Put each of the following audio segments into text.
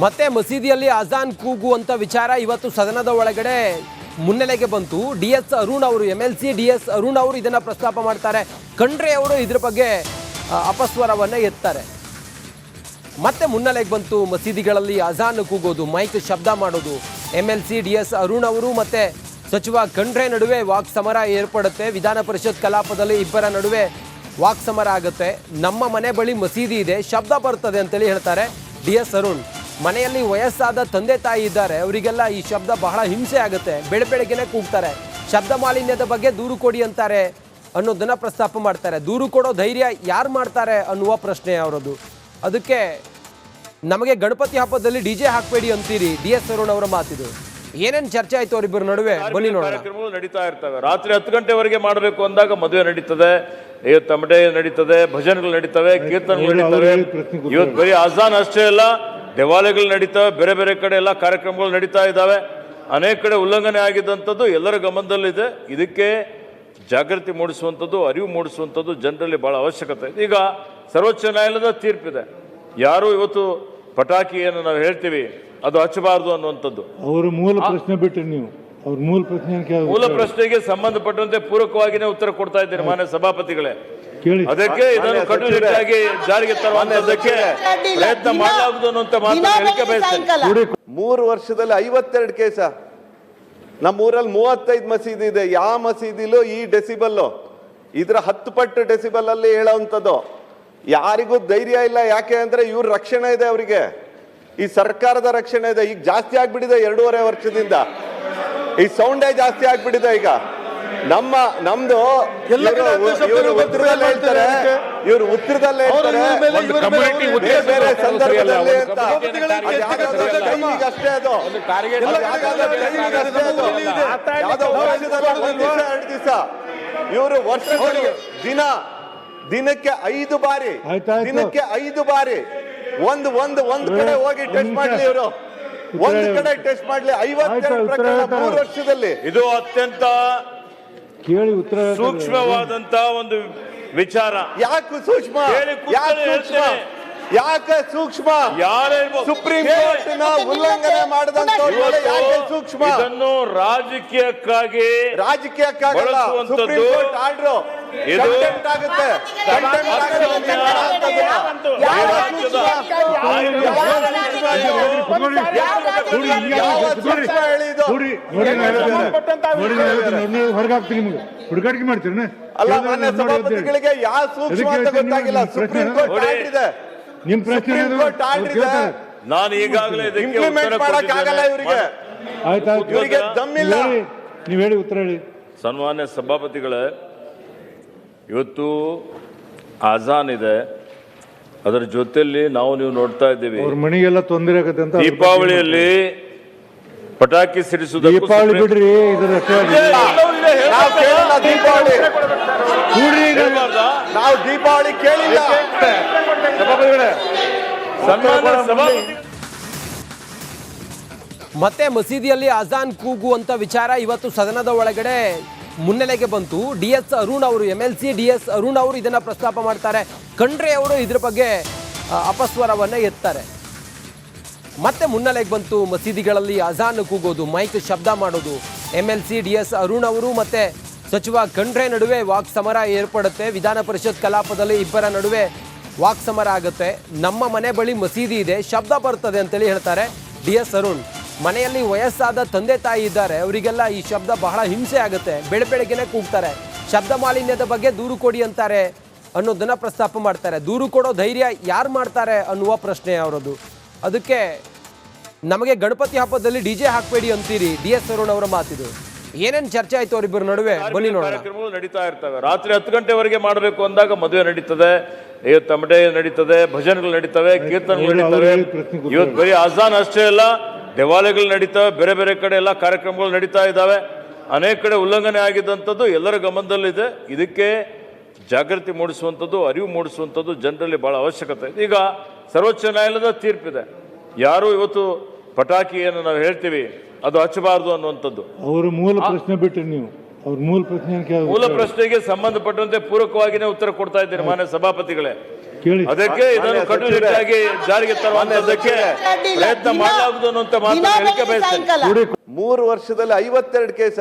ಮತ್ತೆ ಮಸೀದಿಯಲ್ಲಿ ಅಜಾನ್ ಕೂಗುವಂತ ವಿಚಾರ ಇವತ್ತು ಸದನದ ಒಳಗಡೆ ಮುನ್ನೆಲೆಗೆ ಬಂತು. DS ಅರುಣ್ ಅವರು MLC DS ಅರುಣ್ ಅವರು ಇದನ್ನ ಪ್ರಸ್ತಾಪ ಮಾಡ್ತಾರೆ. ಖಂಡ್ರೆ ಅವರು ಇದ್ರ ಬಗ್ಗೆ ಅಪಸ್ವರವನ್ನ ಎತ್ತಾರೆ. ಮತ್ತೆ ಮುನ್ನೆಲೆಗೆ ಬಂತು ಮಸೀದಿಗಳಲ್ಲಿ ಅಜಾನ್ ಕೂಗೋದು, ಮೈಕ್ ಶಬ್ದ ಮಾಡೋದು. MLC DS ಅರುಣ್ ಅವರು ಮತ್ತೆ ಸಚಿವ ಖಂಡ್ರೆ ನಡುವೆ ವಾಕ್ ಸಮರ ಏರ್ಪಡುತ್ತೆ. ವಿಧಾನ ಪರಿಷತ್ ಕಲಾಪದಲ್ಲಿ ಇಬ್ಬರ ನಡುವೆ ವಾಕ್ ಸಮರ ಆಗುತ್ತೆ. ನಮ್ಮ ಮನೆ ಬಳಿ ಮಸೀದಿ ಇದೆ, ಶಬ್ದ ಬರ್ತದೆ ಅಂತೇಳಿ ಹೇಳ್ತಾರೆ DS ಅರುಣ್. ಮನೆಯಲ್ಲಿ ವಯಸ್ಸಾದ ತಂದೆ ತಾಯಿ ಇದ್ದಾರೆ, ಅವರಿಗೆಲ್ಲ ಈ ಶಬ್ದ ಬಹಳ ಹಿಂಸೆ ಆಗುತ್ತೆ, ಬೆಳಗ್ಗೆನೆ ಕೂಗ್ತಾರೆ. ಶಬ್ದ ಮಾಲಿನ್ಯದ ಬಗ್ಗೆ ದೂರು ಕೊಡಿ ಅಂತಾರೆ ಅನ್ನೋದನ್ನ ಪ್ರಸ್ತಾಪ ಮಾಡ್ತಾರೆ. ದೂರು ಕೊಡೋ ಧೈರ್ಯ ಯಾರು ಮಾಡ್ತಾರೆ ಅನ್ನುವ ಪ್ರಶ್ನೆ ಅವರದು. ಅದಕ್ಕೆ ನಮಗೆ ಗಣಪತಿ ಹಬ್ಬದಲ್ಲಿ DJ ಹಾಕಬೇಡಿ ಅಂತೀರಿ, DS ಅರುಣ್ ಅವರ ಮಾತಿದು. ಏನೇನು ಚರ್ಚೆ ಆಯ್ತು ಅವರಿಬ್ಬರ ನಡುವೆ ಬನ್ನಿ ನೋಡೋಣ. ಕಾರ್ಯಕ್ರಮಗಳು ನಡೀತಾ ಇರ್ತವೆ. ರಾತ್ರಿ 10 ಗಂಟೆವರೆಗೆ ಮಾಡಬೇಕು ಅಂದಾಗ ಮದುವೆ ನಡೀತದೆ, ತಮಟೆ ನಡೀತದೆ, ಭಜನೆಗಳು ನಡೀತವೆ, ಕೀರ್ತನೆಗಳು ನಡೀತವೆ. ಇವತ್ತು ಬರೀ ಅಜಾನ್ ಅಷ್ಟೇ ಅಲ್ಲ, ದೇವಾಲಯಗಳು ನಡೀತವೆ, ಬೇರೆ ಬೇರೆ ಕಡೆ ಎಲ್ಲ ಕಾರ್ಯಕ್ರಮಗಳು ನಡೀತಾ ಇದ್ದಾವೆ. ಅನೇಕ ಕಡೆ ಉಲ್ಲಂಘನೆ ಆಗಿದ್ದಂಥದ್ದು ಎಲ್ಲರ ಗಮನದಲ್ಲಿದೆ. ಇದಕ್ಕೆ ಜಾಗೃತಿ ಮೂಡಿಸುವಂಥದ್ದು, ಅರಿವು ಮೂಡಿಸುವಂಥದ್ದು ಜನರಲ್ಲಿ ಬಹಳ ಅವಶ್ಯಕತೆ ಇದೆ. ಈಗ ಸರ್ವೋಚ್ಚ ನ್ಯಾಯಾಲಯದ ತೀರ್ಪಿದೆ. ಯಾರು ಇವತ್ತು ಪಟಾಕಿಯನ್ನು ನಾವು ಹೇಳ್ತೀವಿ ಅದು ಹಚ್ಚಬಾರದು ಅನ್ನುವಂಥದ್ದು. ಅವರು ಮೂಲ ಪ್ರಶ್ನೆ ಬಿಟ್ಟರೆ ನೀವು ಅವ್ರ ಮೂಲ ಪ್ರಶ್ನೆಗೆ ಸಂಬಂಧಪಟ್ಟಂತೆ ಪೂರಕವಾಗಿನೇ ಉತ್ತರ ಕೊಡ್ತಾ ಇದ್ದೇನೆ ಮಾನ್ಯ ಸಭಾಪತಿಗಳೇ. ಕೇಳಿ, ಅದಕ್ಕೆ ಇದನ್ನು ಕಟ್ಟುನಿಟ್ಟಾಗಿ ಜಾರಿಗೆ ತರುವಂತದ್ದಕ್ಕೆ ಪ್ರಯತ್ನ ಮಾಡಲಾಗುವುದು ಅನ್ನುವಂತ ಮಾತನ್ನು ಹೇಳಿಕೆ ಬಯಸ್ತೇನೆ. 3 ವರ್ಷದಲ್ಲಿ 52 ಕೇಸ. ನಮ್ಮೂರಲ್ಲಿ 35 ಮಸೀದಿ ಇದೆ. ಯಾವ ಮಸೀದಿಲೂ ಈ ಡೆಸಿಬಲ್ ಇದ್ರ 10 ಪಟ್ಟು ಡೆಸಿಬಲ್ ಅಲ್ಲಿ ಹೇಳೋವಂಥದ್ದು. ಯಾರಿಗೂ ಧೈರ್ಯ ಇಲ್ಲ. ಯಾಕೆ ಅಂದ್ರೆ ಇವ್ರ ರಕ್ಷಣೆ ಇದೆ, ಅವರಿಗೆ ಈ ಸರ್ಕಾರದ ರಕ್ಷಣೆ ಇದೆ. ಈಗ ಜಾಸ್ತಿ ಆಗ್ಬಿಟ್ಟಿದೆ 2.5 ವರ್ಷದಿಂದ. ಈ ಸೌಂಡೇ ಜಾಸ್ತಿ ಆಗ್ಬಿಟ್ಟಿದೆ. ಈಗ ನಮ್ದು ಇವರು ಉತ್ತರದಲ್ಲೇ ಹೇಳ್ತಾರೆ, ಇವರು ಉತ್ತರದಲ್ಲೇ ಹೇಳ್ತಾರೆ ಬೇರೆ ಸಂದರ್ಭದಲ್ಲಿ ಅಂತ. ಅಷ್ಟೇ ಅದು ಯಾವ್ದೋ ವರ್ಷದಲ್ಲಿ 1 ದಿವಸ 2 ದಿವಸ. ಇವರು ವರ್ಷದಲ್ಲಿ ದಿನಕ್ಕೆ 5 ಬಾರಿ, ದಿನಕ್ಕೆ 5 ಬಾರಿ ಒಂದು ಕಡೆ ಹೋಗಿ ಟೆಸ್ಟ್ ಮಾಡ್ಲಿ. ಇವರು ಒಂದು ಕಡೆ ಟೆಸ್ಟ್ ಮಾಡ್ಲಿ. 52 ಪ್ರಕರಣ 3 ವರ್ಷದಲ್ಲಿ. ಇದು ಅತ್ಯಂತ ಕೇಳಿ ಉತ್ತರ ಸೂಕ್ಷ್ಮವಾದಂತ ಒಂದು ವಿಚಾರ. ಯಾಕೆ ಸೂಕ್ಷ್ಮ? ಯಾಕೆ ಸೂಕ್ಷ್ಮ? ಸುಪ್ರೀಂ ಕೋರ್ಟ್ ನ ಉಲ್ಲಂಘನೆ ಮಾಡಿದಂತ ಸೂಕ್ಷ್ಮ. ಇದನ್ನು ರಾಜಕೀಯಕ್ಕಾಗಿ ಸುಪ್ರೀಂ ಕೋರ್ಟ್ ಆರ್ಡರ್ ಆಗುತ್ತೆ. ಹೊರಗಾಗ್ತೀನಿ ನಿಮ್ಗೆ ಹುಡುಗಾಟಿಕೆ ಮಾಡ್ತೀರಿ ಅಲ್ಲ, ಮಾನ್ಯ ಸಭಾಪತಿಗಳಿಗೆ ಯಾವ ಸೂಕ್ಷ್ಮ ಅಂತ ಗೊತ್ತಾಗಿಲ್ಲ. ಸುಪ್ರೀಂ ಕೋರ್ಟ್ ಆರ್ಡರ್ ಇದೆ. ನಿಮ್ ಪ್ರಶ್ನೆ ನಾನು ಈಗಾಗಲೇ ಇಂಪ್ಲಿಮೆಂಟ್ ಮಾಡಕ್ಕಾಗಲ್ಲ ಇವರಿಗೆ. ಇವರಿಗೆ ದಮ್ಮಿಲ್ಲ. ನೀವ್ ಹೇಳಿ, ಉತ್ತರ ಹೇಳಿ. ಸನ್ಮಾನ್ಯ ಸಭಾಪತಿಗಳೇ, ಇವತ್ತು ಅಜಾನ್ ಇದೆ, ಅದರ ಜೊತೆಯಲ್ಲಿ ನೀವು ನೋಡ್ತಾ ಇದ್ದೀವಿ ಅವ್ರ ಮನೆಗೆಲ್ಲ ತೊಂದರೆ ಆಗತ್ತೆ ಅಂತ. ದೀಪಾವಳಿಯಲ್ಲಿ ಪಟಾಕಿ ಸಿಡಿಸುವುದು. ದೀಪಾವಳಿ ಬಿಡ್ರಿ, ನಾವು ದೀಪಾವಳಿ ಕೇಳಿಲ್ಲ. ಮತ್ತೆ ಮಸೀದಿಯಲ್ಲಿ ಅಜಾನ್ ಕೂಗುವಂತ ವಿಚಾರ ಇವತ್ತು ಸದನದ ಒಳಗಡೆ ಮುನ್ನೆಲೆಗೆ ಬಂತು. DS ಅರುಣ್ ಅವರು MLC DS ಅರುಣ್ ಅವರು ಇದನ್ನ ಪ್ರಸ್ತಾಪ ಮಾಡ್ತಾರೆ. ಖಂಡ್ರೆ ಅವರು ಇದ್ರ ಬಗ್ಗೆ ಅಪಸ್ವರವನ್ನ ಎತ್ತಾರೆ. ಮತ್ತೆ ಮುನ್ನೆಲೆಗೆ ಬಂತು ಮಸೀದಿಗಳಲ್ಲಿ ಅಜಾನ್ ಕೂಗೋದು, ಮೈಕ್ ಶಬ್ದ ಮಾಡೋದು. MLC DS ಅರುಣ್ ಅವರು ಮತ್ತೆ ಸಚಿವ ಖಂಡ್ರೆ ನಡುವೆ ವಾಕ್ ಸಮರ ಏರ್ಪಡುತ್ತೆ. ವಿಧಾನ ಪರಿಷತ್ ಕಲಾಪದಲ್ಲಿ ಇಬ್ಬರ ನಡುವೆ ವಾಕ್ ಸಮರ ಆಗುತ್ತೆ. ನಮ್ಮ ಮನೆ ಬಳಿ ಮಸೀದಿ ಇದೆ, ಶಬ್ದ ಬರ್ತದೆ ಅಂತೇಳಿ ಹೇಳ್ತಾರೆ DS ಅರುಣ್. ಮನೆಯಲ್ಲಿ ವಯಸ್ಸಾದ ತಂದೆ ತಾಯಿ ಇದ್ದಾರೆ, ಅವರಿಗೆಲ್ಲ ಈ ಶಬ್ದ ಬಹಳ ಹಿಂಸೆ ಆಗುತ್ತೆ, ಬೆಳಗ್ಗೆನೆ ಕೂಗ್ತಾರೆ. ಶಬ್ದ ಮಾಲಿನ್ಯದ ಬಗ್ಗೆ ದೂರು ಕೊಡಿ ಅಂತಾರೆ ಅನ್ನೋದನ್ನ ಪ್ರಸ್ತಾಪ ಮಾಡ್ತಾರೆ. ದೂರು ಕೊಡೋ ಧೈರ್ಯ ಯಾರು ಮಾಡ್ತಾರೆ ಅನ್ನುವ ಪ್ರಶ್ನೆ ಅವರದು. ಅದಕ್ಕೆ ನಮಗೆ ಗಣಪತಿ ಹಬ್ಬದಲ್ಲಿ DJ ಹಾಕಬೇಡಿ ಅಂತೀರಿ, DS ಅರುಣ್ ಅವರ ಮಾತಿದು. ಏನೇನು ಚರ್ಚೆ ಆಯ್ತು ಅವರಿಬ್ಬರ ನಡುವೆ ಬನ್ನಿ ನೋಡೋಣ. ಕಾರ್ಯಕ್ರಮಗಳು ನಡೀತಾ ಇರ್ತವೆ. ರಾತ್ರಿ 10 ಗಂಟೆವರೆಗೆ ಮಾಡಬೇಕು ಅಂದಾಗ ಮದುವೆ ನಡೀತದೆ, ತಮಟೆ ನಡೀತದೆ, ಭಜನೆಗಳು ನಡೀತವೆ, ಕೀರ್ತನೆಗಳು ನಡೀತವೆ. ಇವತ್ತು ಬರೀ ಅಜಾನ್ ಅಷ್ಟೇ ಅಲ್ಲ, ದೇವಾಲಯಗಳು ನಡೀತವೆ, ಬೇರೆ ಬೇರೆ ಕಡೆ ಎಲ್ಲ ಕಾರ್ಯಕ್ರಮಗಳು ನಡೀತಾ ಇದ್ದಾವೆ. ಅನೇಕ ಕಡೆ ಉಲ್ಲಂಘನೆ ಆಗಿದ್ದಂಥದ್ದು ಎಲ್ಲರ ಗಮನದಲ್ಲಿದೆ. ಇದಕ್ಕೆ ಜಾಗೃತಿ ಮೂಡಿಸುವಂಥದ್ದು, ಅರಿವು ಮೂಡಿಸುವಂಥದ್ದು ಜನರಲ್ಲಿ ಬಹಳ ಅವಶ್ಯಕತೆ ಇದೆ. ಈಗ ಸರ್ವೋಚ್ಚ ನ್ಯಾಯಾಲಯದ ತೀರ್ಪಿದೆ. ಯಾರು ಇವತ್ತು ಪಟಾಕಿಯನ್ನು ನಾವು ಹೇಳ್ತೀವಿ ಅದು ಹಚ್ಚಬಾರದು ಅನ್ನುವಂಥದ್ದು. ಅವರು ಮೂಲ ಪ್ರಶ್ನೆ ಬಿಟ್ಟರೆ ನೀವು ಅವ್ರ ಮೂಲ ಪ್ರಶ್ನೆ ಮೂಲ ಪ್ರಶ್ನೆಗೆ ಸಂಬಂಧಪಟ್ಟಂತೆ ಪೂರಕವಾಗಿನೇ ಉತ್ತರ ಕೊಡ್ತಾ ಇದ್ದೇನೆ ಮಾನ್ಯ ಸಭಾಪತಿಗಳೇ. ಕೇಳಿ. ಅದಕ್ಕೆ ಇದನ್ನು ಕಟ್ಟುನಿಟ್ಟಾಗಿ ಜಾರಿಗೆ ತರುವಂತದ್ದಕ್ಕೆ ಪ್ರಯತ್ನ ಮಾಡಲಾಗುವುದು ಅನ್ನುವಂತ ಮಾತನ್ನು ಹೇಳಿಕೆ ಬಯಸ್ತೇನೆ. 3 ವರ್ಷದಲ್ಲಿ 52 ಕೇಸ.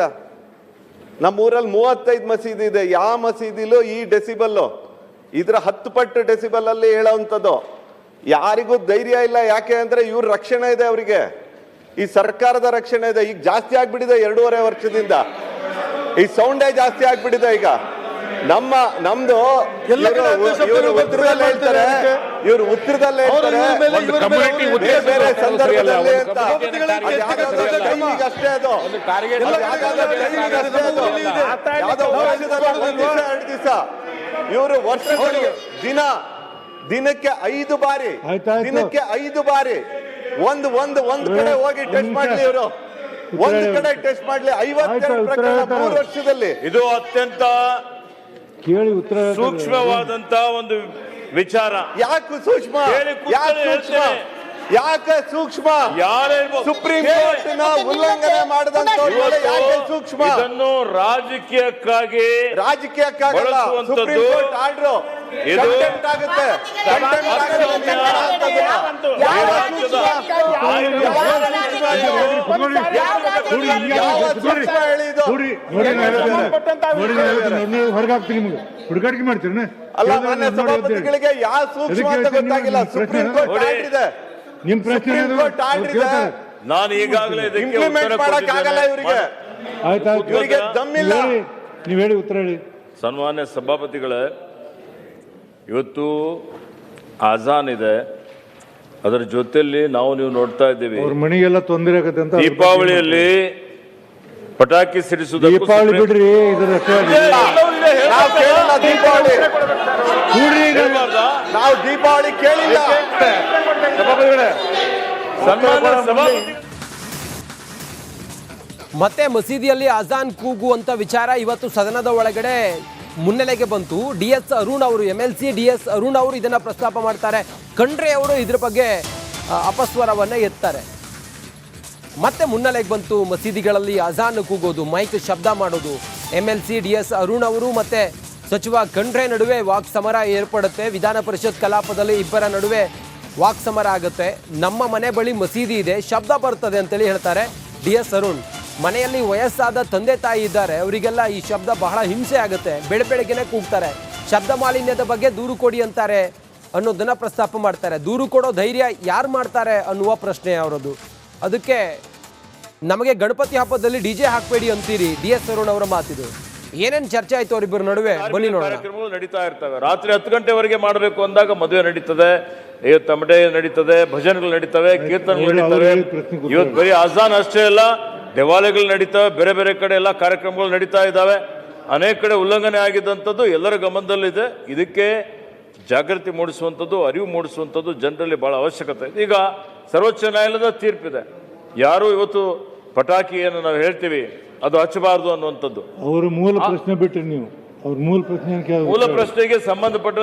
ನಮ್ಮೂರಲ್ಲಿ 35 ಮಸೀದಿ ಇದೆ. ಯಾವ ಮಸೀದಿಲೂ ಈ ಡೆಸಿಬಲ್ ಇದ್ರ 10 ಪಟ್ಟು ಡೆಸಿಬಲ್ ಅಲ್ಲಿ ಹೇಳೋವಂಥದ್ದು. ಯಾರಿಗೂ ಧೈರ್ಯ ಇಲ್ಲ. ಯಾಕೆ ಅಂದ್ರೆ ಇವ್ರ ರಕ್ಷಣೆ ಇದೆ, ಅವರಿಗೆ ಈ ಸರ್ಕಾರದ ರಕ್ಷಣೆ ಇದೆ. ಈಗ ಜಾಸ್ತಿ ಆಗ್ಬಿಟ್ಟಿದೆ 2.5 ವರ್ಷದಿಂದ. ಈ ಸೌಂಡೇ ಜಾಸ್ತಿ ಆಗ್ಬಿಟ್ಟಿದೆ. ಈಗ ನಮ್ದು ಇವರು ಉತ್ತರದಲ್ಲಿ ಹೇಳ್ತಾರೆ, ಇವರು ಉತ್ತರದಲ್ಲಿ ಹೇಳ್ತಾರೆ ಬೇರೆ ಸಂದರ್ಭದಲ್ಲಿ ಅಂತ. ಅಷ್ಟೇ ಅದು ಇವರು ವರ್ಷಗಳಿಗೆ ದಿನಕ್ಕೆ 5 ಬಾರಿ ದಿನಕ್ಕೆ 5 ಬಾರಿ ಒಂದು ಕಡೆ ಹೋಗಿ ಟೆಸ್ಟ್ ಮಾಡ್ಲಿ. ಇವರು ಒಂದು ಕಡೆ ಟೆಸ್ಟ್ ಮಾಡ್ಲಿ. 52 ಪ್ರಕರಣ 3 ವರ್ಷದಲ್ಲಿ. ಇದು ಅತ್ಯಂತ ಕೇಳಿ ಉತ್ತರ ಸೂಕ್ಷ್ಮವಾದಂತ ಒಂದು ವಿಚಾರ. ಯಾಕೆ ಸೂಕ್ಷ್ಮ? ಯಾಕೆ ಸೂಕ್ಷ್ಮ? ಸುಪ್ರೀಂ ಕೋರ್ಟ್ ನ ಉಲ್ಲಂಘನೆ ಮಾಡಿದಂತ ಯಾಕೆ ಸೂಕ್ಷ್ಮ? ಇದನ್ನು ರಾಜಕೀಯಕ್ಕಾಗಿ ಸುಪ್ರೀಂ ಕೋರ್ಟ್ ಆರ್ಡರ್ ಕಂಟೆಂಟ್ ಆಗುತ್ತೆ. ಹೊರಗಾಗ್ತೀನಿ ನಿಮ್ಗೆ ಹುಡುಗಾಟಿಕೆ ಮಾಡ್ತೀರಿ ಅಲ್ಲ, ಮಾನ್ಯ ಸಭಾಪತಿಗಳಿಗೆ ಯಾವ ಸೂಕ್ಷ್ಮ ಅಂತ ಗೊತ್ತಾಗಿಲ್ಲ. ಸುಪ್ರೀಂ ಕೋರ್ಟ್ ಆರ್ಡರ್ ಇದೆ. ನಿಮ್ ಪ್ರಶ್ನೆ ನಾನು ಈಗಾಗಲೇ ಇಂಪ್ಲಿಮೆಂಟ್ ಮಾಡಕ್ಕಾಗಲ್ಲ ಇವರಿಗೆ. ಇವರಿಗೆ ದಮ್ಮಿಲ್ಲ. ನೀವ್ ಹೇಳಿ ಉತ್ತರ ಹೇಳಿ. ಸನ್ಮಾನ್ಯ ಸಭಾಪತಿಗಳೇ, ಇವತ್ತು ಆಜಾನ್ ಇದೆ, ಅದರ ಜೊತೆಯಲ್ಲಿ ನೀವು ನೋಡ್ತಾ ಇದ್ದೀವಿ ಅವ್ರ ಮನೆಗೆಲ್ಲ ತೊಂದರೆ ಆಗತ್ತೆ ಅಂತ. ದೀಪಾವಳಿಯಲ್ಲಿ ಪಟಾಕಿ ಸಿಡಿಸುವುದು ದೀಪಾವಳಿ ಬಿಡ್ರಿ, ನಾವು ದೀಪಾವಳಿ ಕೇಳಿಲ್ಲ. ಮತ್ತೆ ಮಸೀದಿಯಲ್ಲಿ ಅಜಾನ್ ಕೂಗುವಂತ ವಿಚಾರ ಇವತ್ತು ಸದನದ ಒಳಗಡೆ ಮುನ್ನೆಲೆಗೆ ಬಂತು. DS ಅರುಣ್ ಅವರು MLC DS ಅರುಣ್ ಅವರು ಇದನ್ನ ಪ್ರಸ್ತಾಪ ಮಾಡ್ತಾರೆ. ಖಂಡ್ರೆ ಅವರು ಇದ್ರ ಬಗ್ಗೆ ಅಪಸ್ವರವನ್ನ ಎತ್ತಾರೆ. ಮತ್ತೆ ಮುನ್ನೆಲೆಗೆ ಬಂತು ಮಸೀದಿಗಳಲ್ಲಿ ಅಜಾನ್ ಕೂಗೋದು, ಮೈಕ್ ಶಬ್ದ ಮಾಡೋದು. MLC DS ಅರುಣ್ ಅವರು ಮತ್ತೆ ಸಚಿವ ಖಂಡ್ರೆ ನಡುವೆ ವಾಕ್ ಸಮರ ಏರ್ಪಡುತ್ತೆ. ವಿಧಾನ ಪರಿಷತ್ ಕಲಾಪದಲ್ಲಿ ಇಬ್ಬರ ನಡುವೆ ವಾಕ್ ಸಮರ ಆಗುತ್ತೆ. ನಮ್ಮ ಮನೆ ಬಳಿ ಮಸೀದಿ ಇದೆ, ಶಬ್ದ ಬರ್ತದೆ ಅಂತೇಳಿ ಹೇಳ್ತಾರೆ DS ಅರುಣ್. ಮನೆಯಲ್ಲಿ ವಯಸ್ಸಾದ ತಂದೆ ತಾಯಿ ಇದ್ದಾರೆ, ಅವರಿಗೆಲ್ಲ ಈ ಶಬ್ದ ಬಹಳ ಹಿಂಸೆ ಆಗುತ್ತೆ, ಬೆಳಗ್ಗೆನೆ ಕೂಗ್ತಾರೆ. ಶಬ್ದ ಮಾಲಿನ್ಯದ ಬಗ್ಗೆ ದೂರು ಕೊಡಿ ಅಂತಾರೆ ಅನ್ನೋದನ್ನ ಪ್ರಸ್ತಾಪ ಮಾಡ್ತಾರೆ. ದೂರು ಕೊಡೋ ಧೈರ್ಯ ಯಾರು ಮಾಡ್ತಾರೆ ಅನ್ನುವ ಪ್ರಶ್ನೆ ಅವರದು. ಅದಕ್ಕೆ ನಮಗೆ ಗಣಪತಿ ಹಬ್ಬದಲ್ಲಿ DJ ಹಾಕಬೇಡಿ ಅಂತೀರಿ, DS ಅರುಣ್ ಅವರ ಮಾತಿದು. ಏನೇನು ಚರ್ಚೆ ಆಯ್ತು ಅವರಿಬ್ಬರ ನಡುವೆ ಬನ್ನಿ ನೋಡೋಣ. ಕಾರ್ಯಕ್ರಮಗಳು ನಡೀತಾ ಇರ್ತವೆ. ರಾತ್ರಿ 10 ಗಂಟೆವರೆಗೆ ಮಾಡಬೇಕು ಅಂದಾಗ ಮದುವೆ ನಡೀತದೆ, ತಮಟೆ ನಡೀತದೆ, ಭಜನೆಗಳು ನಡೀತವೆ, ಕೀರ್ತನೆಗಳು ನಡೀತವೆ. ಇವತ್ತು ಬರೀ ಆಜಾನ್ ಅಷ್ಟೇ ಅಲ್ಲ, ದೇವಾಲಯಗಳು ನಡೀತವೆ, ಬೇರೆ ಬೇರೆ ಕಡೆ ಎಲ್ಲ ಕಾರ್ಯಕ್ರಮಗಳು ನಡೀತಾ ಇದ್ದಾವೆ. ಅನೇಕ ಕಡೆ ಉಲ್ಲಂಘನೆ ಆಗಿದ್ದಂಥದ್ದು ಎಲ್ಲರ ಗಮನದಲ್ಲಿದೆ. ಇದಕ್ಕೆ ಜಾಗೃತಿ ಮೂಡಿಸುವಂಥದ್ದು, ಅರಿವು ಮೂಡಿಸುವಂಥದ್ದು ಜನರಲ್ಲಿ ಬಹಳ ಅವಶ್ಯಕತೆ ಇದೆ. ಈಗ ಸರ್ವೋಚ್ಚ ನ್ಯಾಯಾಲಯದ ತೀರ್ಪಿದೆ. ಯಾರು ಇವತ್ತು ಪಟಾಕಿಯನ್ನು ನಾವು ಹೇಳ್ತೀವಿ ಅದು ಹಚ್ಚಬಾರದು ಅನ್ನುವಂಥದ್ದು. ಅವ್ರ ಮೂಲ ಪ್ರಶ್ನೆ ಬಿಟ್ರಿ ನೀವು. ಅವ್ರ ಮೂಲ ಪ್ರಶ್ನೆ ಮೂಲ ಪ್ರಶ್ನೆಗೆ ಸಂಬಂಧಪಟ್ಟ